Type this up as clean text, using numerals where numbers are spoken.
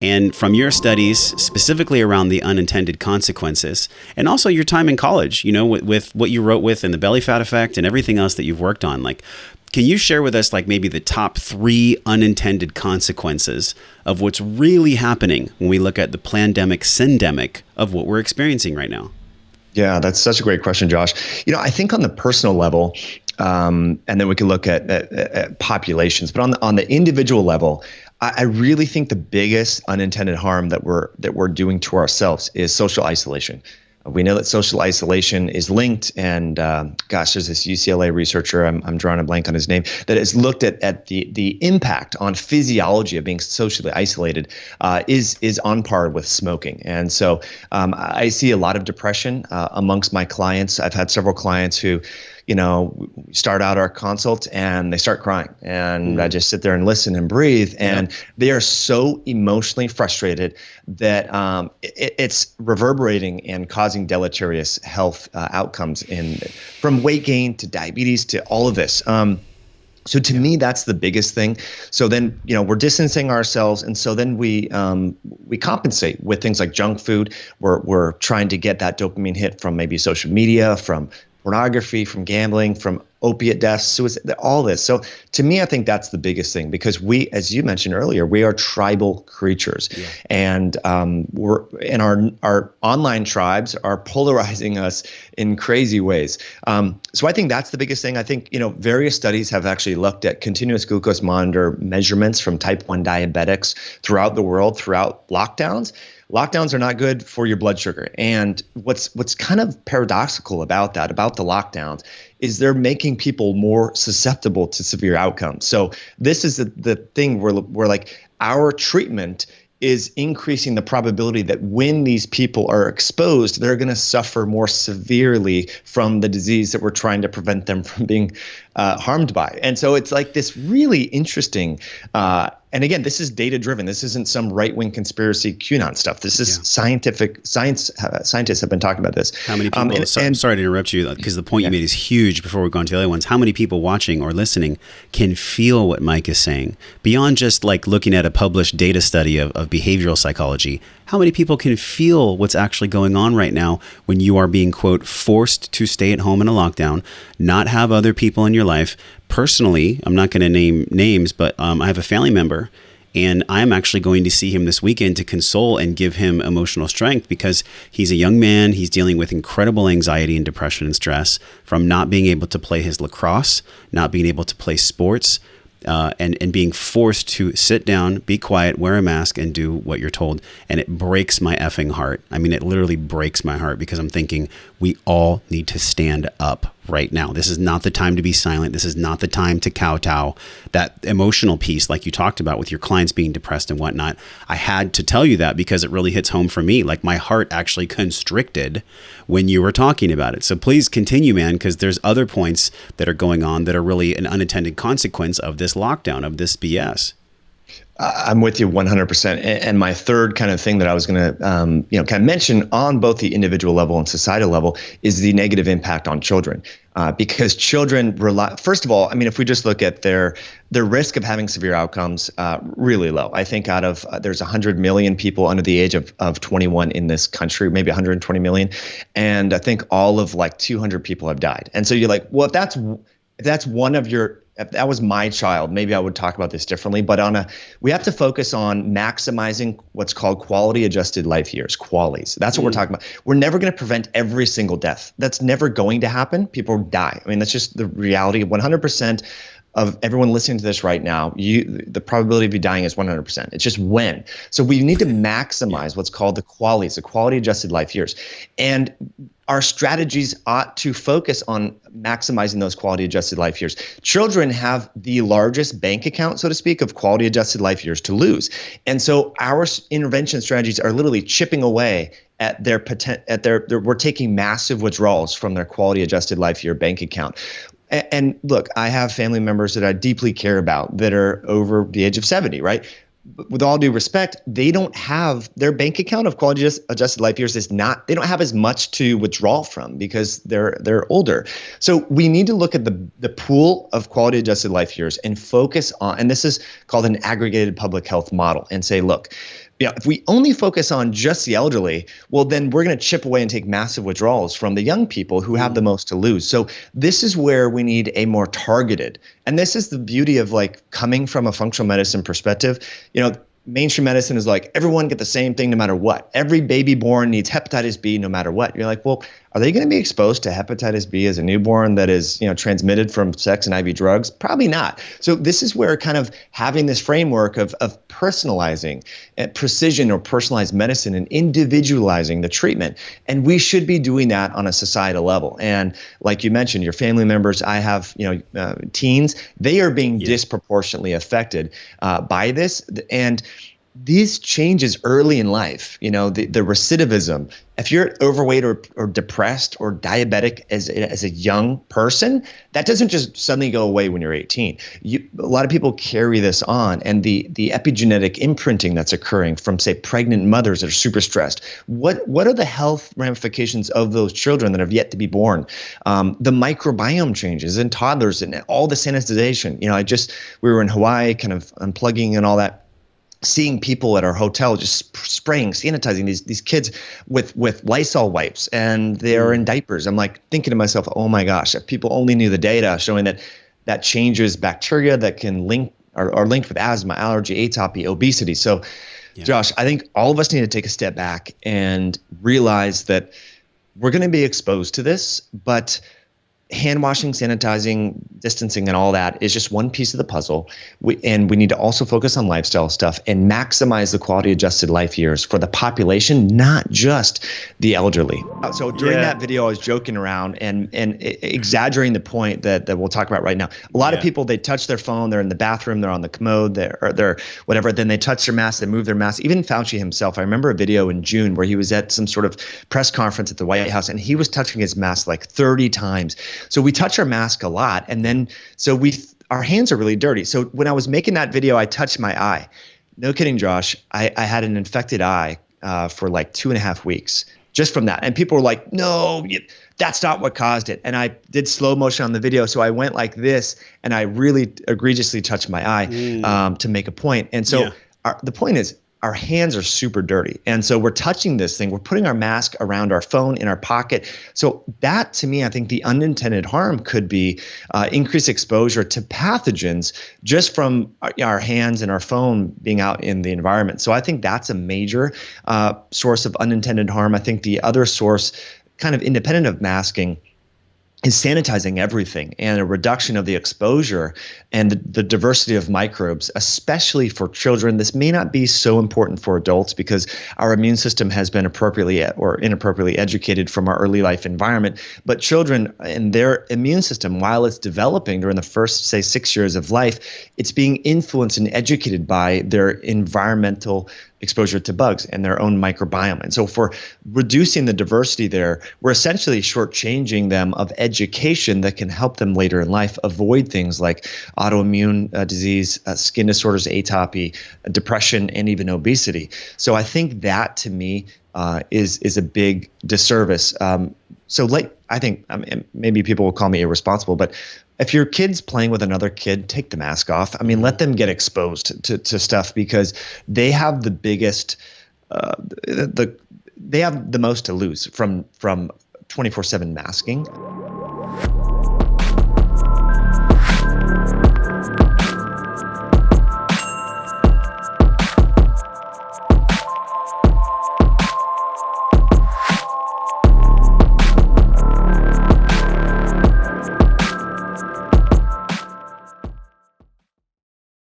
And from your studies, specifically around the unintended consequences, and also your time in college, with what you wrote with and the belly fat effect and everything else that you've worked on, like, can you share with us like maybe the top 3 unintended consequences of what's really happening when we look at the pandemic, syndemic of what we're experiencing right now? Yeah, that's such a great question, Josh. I think on the personal level, and then we can look at populations, but on the individual level, I really think the biggest unintended harm that we're doing to ourselves is social isolation. We know that social isolation is linked, and there's this UCLA researcher, I'm drawing a blank on his name, that has looked at the impact on physiology of being socially isolated is on par with smoking. And so I see a lot of depression amongst my clients. I've had several clients who, start out our consult and they start crying, and I just sit there and listen and breathe, and they are so emotionally frustrated that it's reverberating and causing deleterious health outcomes from weight gain to diabetes to all of this. So to me, that's the biggest thing. So then, we're distancing ourselves, and so then we compensate with things like junk food. We're trying to get that dopamine hit from maybe social media, from pornography, from gambling, from opiate deaths, suicide, all this. So to me, I think that's the biggest thing, because we, as you mentioned earlier, we are tribal creatures, and our online tribes are polarizing us in crazy ways. So I think that's the biggest thing. I think, various studies have actually looked at continuous glucose monitor measurements from type 1 diabetics throughout the world, throughout lockdowns. Lockdowns are not good for your blood sugar. And what's kind of paradoxical about the lockdowns is they're making people more susceptible to severe outcomes. So this is the thing where like our treatment is increasing the probability that when these people are exposed, they're going to suffer more severely from the disease that we're trying to prevent them from being harmed by. And so it's like this really interesting, and again, this is data driven. This isn't some right-wing conspiracy QAnon stuff. This is scientific. Scientists have been talking about this. How many people, I'm sorry to interrupt you, because the point you made is huge before we go on to the other ones. How many people watching or listening can feel what Mike is saying? Beyond just like looking at a published data study of behavioral psychology, how many people can feel what's actually going on right now when you are being, quote, forced to stay at home in a lockdown, not have other people in your life? Personally, I'm not going to name names, but I have a family member, and I'm actually going to see him this weekend to console and give him emotional strength, because he's a young man. He's dealing with incredible anxiety and depression and stress from not being able to play his lacrosse, not being able to play sports, and being forced to sit down, be quiet, wear a mask, and do what you're told. And it breaks my effing heart. I mean, it literally breaks my heart, because I'm thinking we all need to stand up right now. This is not the time to be silent. This is not the time to kowtow. That emotional piece, like you talked about with your clients being depressed and whatnot, I had to tell you that because it really hits home for me. Like my heart actually constricted when you were talking about it. So please continue, man, because there's other points that are going on that are really an unintended consequence of this lockdown, of this BS. I'm with you 100%. And my third kind of thing that I was going to, kind of mention on both the individual level and societal level is the negative impact on children. Because children rely, first of all, I mean, if we just look at their risk of having severe outcomes, really low. I think out of, there's 100 million people under the age of 21 in this country, maybe 120 million. And I think all of like 200 people have died. And so you're like, well, if that's one of your, if that was my child, maybe I would talk about this differently. But we have to focus on maximizing what's called quality adjusted life years, QALYs. That's what we're talking about. We're never going to prevent every single death. That's never going to happen. People die. I mean, that's just the reality. 100% of everyone listening to this right now, the probability of you dying is 100%. It's just when. So we need to maximize what's called the QALYs, the quality adjusted life years. And our strategies ought to focus on maximizing those quality adjusted life years. Children have the largest bank account, so to speak, of quality adjusted life years to lose. And so our intervention strategies are literally chipping away at we're taking massive withdrawals from their quality adjusted life year bank account. And look, I have family members that I deeply care about that are over the age of 70, right? But with all due respect, they don't have their bank account of quality adjusted life years they don't have as much to withdraw from because they're older. So we need to look at the pool of quality adjusted life years and focus on, and this is called an aggregated public health model, and say, look, If we only focus on just the elderly, well, then we're going to chip away and take massive withdrawals from the young people who have the most to lose. So this is where we need a more targeted, and this is the beauty of like coming from a functional medicine perspective. Mainstream medicine is like everyone get the same thing no matter what. Every baby born needs hepatitis B no matter what. You're like, well, are they going to be exposed to hepatitis B as a newborn that is, transmitted from sex and IV drugs? Probably not. So this is where kind of having this framework of personalizing precision or personalized medicine and individualizing the treatment. And we should be doing that on a societal level. And like you mentioned, your family members, I have, teens, they are being disproportionately affected by this. And these changes early in life, the recidivism, if you're overweight or depressed or diabetic as a young person, that doesn't just suddenly go away when you're 18. A lot of people carry this on, and the epigenetic imprinting that's occurring from, say, pregnant mothers that are super stressed. What are the health ramifications of those children that have yet to be born? The microbiome changes in toddlers and all the sanitization. We were in Hawaii kind of unplugging and all that, seeing people at our hotel just spraying, sanitizing these kids with Lysol wipes, and they're in diapers. I'm like thinking to myself, oh my gosh, if people only knew the data showing that changes bacteria that can are linked with asthma, allergy, atopy, obesity. So Josh, I think all of us need to take a step back and realize that we're going to be exposed to this, but hand washing, sanitizing, distancing, and all that is just one piece of the puzzle. And we need to also focus on lifestyle stuff and maximize the quality adjusted life years for the population, not just the elderly. So during that video, I was joking around and exaggerating the point that we'll talk about right now. A lot of people, they touch their phone, they're in the bathroom, they're on the commode, they're whatever, then they touch their mask, they move their mask. Even Fauci himself, I remember a video in June where he was at some sort of press conference at the White House, and he was touching his mask like 30 times. So we touch our mask a lot, and then our hands are really dirty. So when I was making that video, I touched my eye. No kidding, Josh. I had an infected eye for like 2.5 weeks just from that. And people were like, no, that's not what caused it. And I did slow motion on the video. So I went like this, and I really egregiously touched my eye to make a point. And so the point is, our hands are super dirty. And so we're touching this thing. We're putting our mask around our phone in our pocket. So that, to me, I think the unintended harm could be increased exposure to pathogens just from our hands and our phone being out in the environment. So I think that's a major source of unintended harm. I think the other source, kind of independent of masking, is sanitizing everything and a reduction of the exposure and the diversity of microbes, especially for children. This may not be so important for adults because our immune system has been appropriately or inappropriately educated from our early life environment. But children and their immune system, while it's developing during the first, say, 6 years of life, it's being influenced and educated by their environmental exposure to bugs and their own microbiome. And so for reducing the diversity there, we're essentially shortchanging them of education that can help them later in life avoid things like autoimmune disease, skin disorders, atopy, depression, and even obesity. So I think that, to me, is a big disservice. I think maybe people will call me irresponsible, but if your kid's playing with another kid, take the mask off. I mean, let them get exposed to stuff because they have the biggest, they have the most to lose from 24/7 masking.